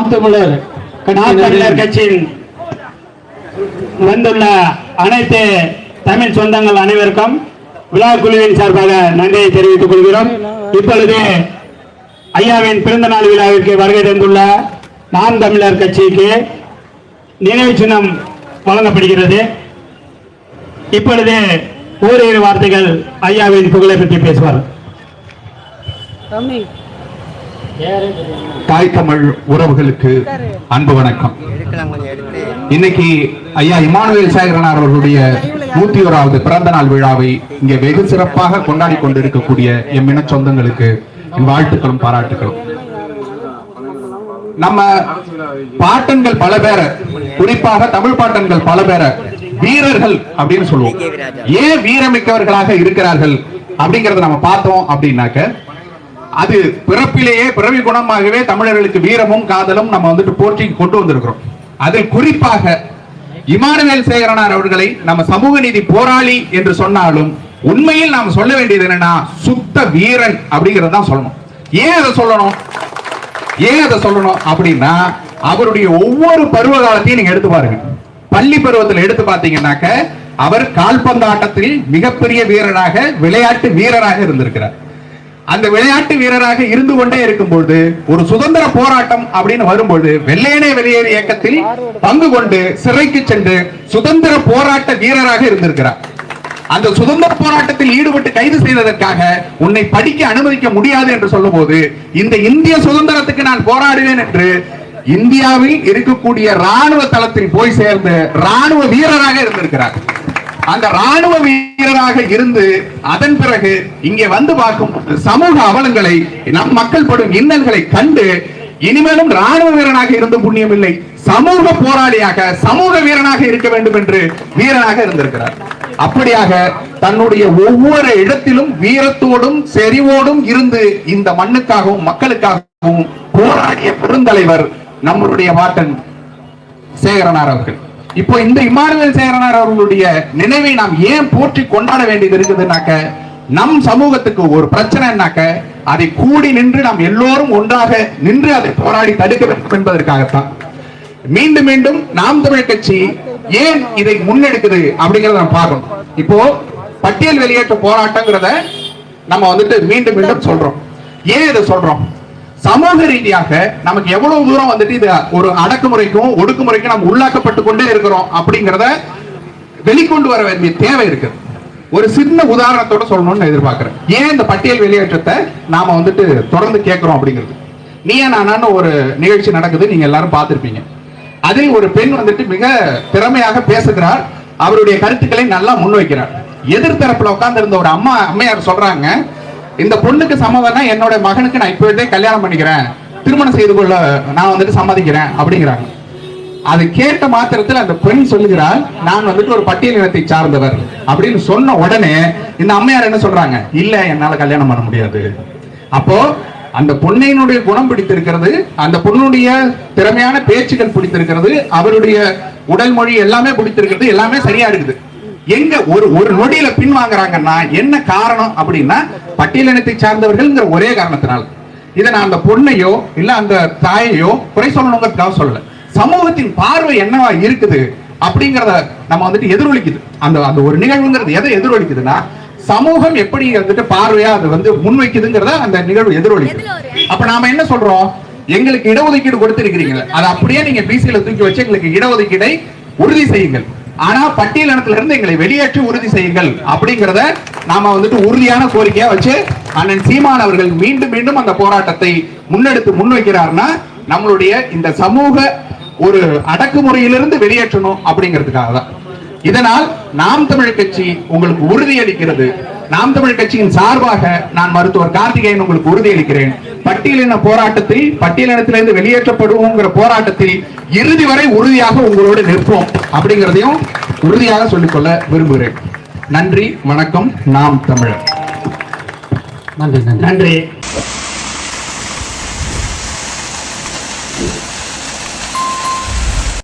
நாம் தமிழர் கட்சியின் வந்துள்ள அனைத்து தமிழ் சொந்தங்கள் அனைவருக்கும் விழா குழுவின் சார்பாக நன்றியை தெரிவித்துக் கொள்கிறோம். இப்பொழுது ஐயாவின் பிறந்த நாள் விழாவிற்கு வருகை தந்துள்ள நாம் தமிழர் கட்சிக்கு நினைவு சின்னம் வழங்கப்படுகிறது. இப்பொழுது ஓரிரு வார்த்தைகள் ஐயாவின் புகழை பற்றி பேசுவார். தாய் தமிழ் உறவுகளுக்கு அன்பு வணக்கம். இன்னைக்கு ஐயா இமானுவேல் சேகரனார் அவர்களுடைய 101வது பிறந்த நாள் விழாவை இங்கே வெகு சிறப்பாக கொண்டாடி கொண்டிருக்கக்கூடிய எம் இன சொந்தங்களுக்கு என் வாழ்த்துக்களும் பாராட்டுகளும். நம்ம பாட்டன்கள் பல பேர, குறிப்பாக தமிழ் பாட்டன்கள் பல பேர வீரர்கள் அப்படின்னு சொல்லுவோம். ஏன் வீரமிக்கவர்களாக இருக்கிறார்கள் அப்படிங்கறத நம்ம பார்த்தோம் அப்படின்னாக்க, அது பிறப்பிலேயே பிறவி குணமாகவே தமிழர்களுக்கு வீரமும் காதலும் நம்ம வந்துட்டு போற்றி கொண்டு வந்திருக்கிறோம். அதில் குறிப்பாக இமானுவேல் சேகரனார் அவர்களை நம்ம சமூக நீதி போராளி என்று சொன்னாலும் உண்மையில் நாம் சொல்ல வேண்டியது என்னன்னா சுத்த வீரன் அப்படிங்கறதான் சொல்லணும். ஏன் அதை சொல்லணும் அப்படின்னா, அவருடைய ஒவ்வொரு பருவ காலத்தையும் நீங்க எடுத்து பாருங்க. பள்ளி பருவத்தில் எடுத்து பார்த்தீங்கன்னாக்க அவர் கால்பந்தாட்டத்தில் மிகப்பெரிய வீரராக, விளையாட்டு வீரராக இருந்திருக்கிறார். அந்த விளையாட்டு வீரராக இருந்து கொண்டே இருக்கும்போது ஒரு சுதந்திர போராட்டம் அப்படின்னு வரும்போது வெள்ளையனே வெளியேறு இயக்கத்தில் பங்கு கொண்டு சிறைக்கு சென்று சுதந்திர போராட்ட வீரராக இருந்திருக்கிறார். அந்த சுதந்திர போராட்டத்தில் ஈடுபட்டு கைது செய்ததற்காக உன்னை படிக்க அனுமதிக்க முடியாது என்று சொல்லும் போது, இந்த இந்திய சுதந்திரத்துக்கு நான் போராடுவேன் என்று இந்தியாவில் இருக்கக்கூடிய ராணுவ தளத்தில் போய் சேர்ந்து ராணுவ வீரராக இருந்திருக்கிறார். அந்த ராணுவ வீரராக இருந்து அதன் பிறகு இங்கே வந்து பார்க்கும் சமூக அவலங்களை, நம் மக்கள் படும் இன்னல்களை கண்டு இனிமேலும் ராணுவ வீரனாக இருந்து புண்ணியம் இல்லை, சமூக போராளியாக சமூக வீரனாக இருக்க வேண்டும் என்று வீரனாக இருந்திருக்கிறார். அப்படியாக தன்னுடைய ஒவ்வொரு இடத்திலும் வீரத்தோடும் செறிவோடும் இருந்து இந்த மண்ணுக்காகவும் மக்களுக்காகவும் போராடிய பெருந்தலைவர் நம்மளுடைய பாட்டன் சேகரனார் அவர்கள். இப்போ இந்த இமானுவேல் சேகரனார் அவர்களுடைய நினைவை நாம் ஏன் போற்றி கொண்டாட வேண்டியது இருக்குதுன்னாக்க, நம் சமூகத்துக்கு ஒரு பிரச்சனைனாக்க அதை கூடி நின்று நாம் எல்லோரும் ஒன்றாக நின்று அதை போராடி தடுக்க வேண்டும் என்பதற்காகத்தான். மீண்டும் மீண்டும் நாம் தமிழ் கட்சி ஏன் இதை முன்னெடுக்குது அப்படிங்கறத நம்ம பார்க்கணும். இப்போ பட்டியல் வெளியேற்ற போராட்டங்கிறத நம்ம வந்துட்டு மீண்டும் மீண்டும் சொல்றோம். ஏன் இதை சொல்றோம்? சமூக ரீதியாக நமக்கு எவ்வளவு தூரம் வந்துட்டு இது ஒரு அடக்குமுறைக்கும் ஒடுக்குமுறைக்கும் நம்ம உள்ளாக்கப்பட்டு கொண்டே இருக்கிறோம் அப்படிங்கறத வெளிக்கொண்டு வர வேண்டிய தேவை இருக்கு. ஒரு சின்ன உதாரணத்தோட சொல்லணும்னு எதிர்பார்க்கிறேன். ஏன் இந்த பட்டியல் வெளியேற்றத்தை நாம வந்துட்டு தொடர்ந்து கேட்கிறோம் அப்படிங்கிறது. நீயா நானான்னு ஒரு நிகழ்ச்சி நடக்குது, நீங்க எல்லாரும் பார்த்திருப்பீங்க. அதில் ஒரு பெண் வந்துட்டு மிக திறமையாக பேசுகிறார், அவருடைய கருத்துக்களை நல்லா முன்வைக்கிறார். எதிர்த்தரப்புல உட்கார்ந்து இருந்த ஒரு அம்மையார் சொல்றாங்க, இந்த பொண்ணுக்கு சம்மதம்னா என்னோட மகனுக்கு நான் இப்பவே கல்யாணம் பண்ணிக்கிறேன், திருமணம் செய்து கொள்ள நான் வந்துட்டு சம்மதிக்கிறேன் அப்படிங்கிறாங்க. அது கேட்ட மாத்திரத்தில் அந்த பெண் சொல்லுகிறாள், நான் வந்துட்டு ஒரு பட்டியல் இனத்தை சார்ந்தவர் அப்படின்னு சொன்ன உடனே இந்த அம்மையார் என்ன சொல்றாங்க, இல்ல என்னால கல்யாணம் பண்ண முடியாது. அப்போ அந்த பொண்ணினுடைய குணம் பிடித்திருக்கிறது, அந்த பொண்ணுடைய திறமையான பேச்சுகள் பிடித்திருக்கிறது, அவருடைய உடல் மொழி எல்லாமே பிடித்திருக்கிறது, எல்லாமே சரியா இருக்குது. எங்க ஒரு நொடியில பின் வாங்குறாங்கன்னா என்ன காரணம் அப்படின்னா, பட்டியலினத்தை சார்ந்தவர்கள் ஒரே காரணத்தினால். இதை நான் அந்த பொண்ணையோ இல்ல அந்த தாயையோ குறை சொல்லணுங்கிறதுக்காக சொல்லல. சமூகத்தின் பார்வை என்னவா இருக்குது அப்படிங்கறத நம்ம வந்துட்டு எதிரொலிக்குது. அந்த ஒரு நிகழ்வுங்கிறது எதை எதிரொலிக்குதுன்னா, சமூகம் எப்படி வந்துட்டு பார்வையா அது வந்து முன்வைக்குதுங்கிறத அந்த நிகழ்வு எதிரொலிக்குது. அப்ப நாம என்ன சொல்றோம், எங்களுக்கு இடஒதுக்கீடு கொடுத்திருக்கிறீங்க, அதை அப்படியே நீங்க பிசியில தூக்கி வச்சு எங்களுக்கு இடஒதுக்கீடை உறுதி செய்யுங்கள், ஆனா பட்டியலினத்துல இருந்து எங்களை வெளியேற்றி உறுதி செய்யுங்கள் அப்படிங்கறத நாம வந்துட்டு உறுதியான கோரிக்கையா வச்சு அண்ணன் சீமான் அவர்கள் மீண்டும் மீண்டும் அந்த போராட்டத்தை முன்வைக்கிறார்னா, நம்மளுடைய இந்த சமூக ஒரு அடக்குமுறையிலிருந்து வெளியேற்றணும் அப்படிங்கிறதுக்காக தான். இதனால் நாம் தமிழ் கட்சி உங்களுக்கு உறுதியளிக்கிறது. நாம் தமிழ் கட்சியின் சார்பாக நான் மருத்துவர் கார்த்திகேயன் உங்களுக்கு உறுதியளிக்கிறேன், பட்டியலின போராட்டத்தில் பட்டியலினத்திலிருந்து வெளியேற்றப்படுவோங்கிற போராட்டத்தில் இறுதி வரை உறுதியாக உங்களோடு நிற்போம் அப்படிங்கிறதையும் உறுதியாக சொல்லிக்கொள்ள விரும்புகிறேன். நன்றி, வணக்கம். நாம் தமிழர். நன்றி.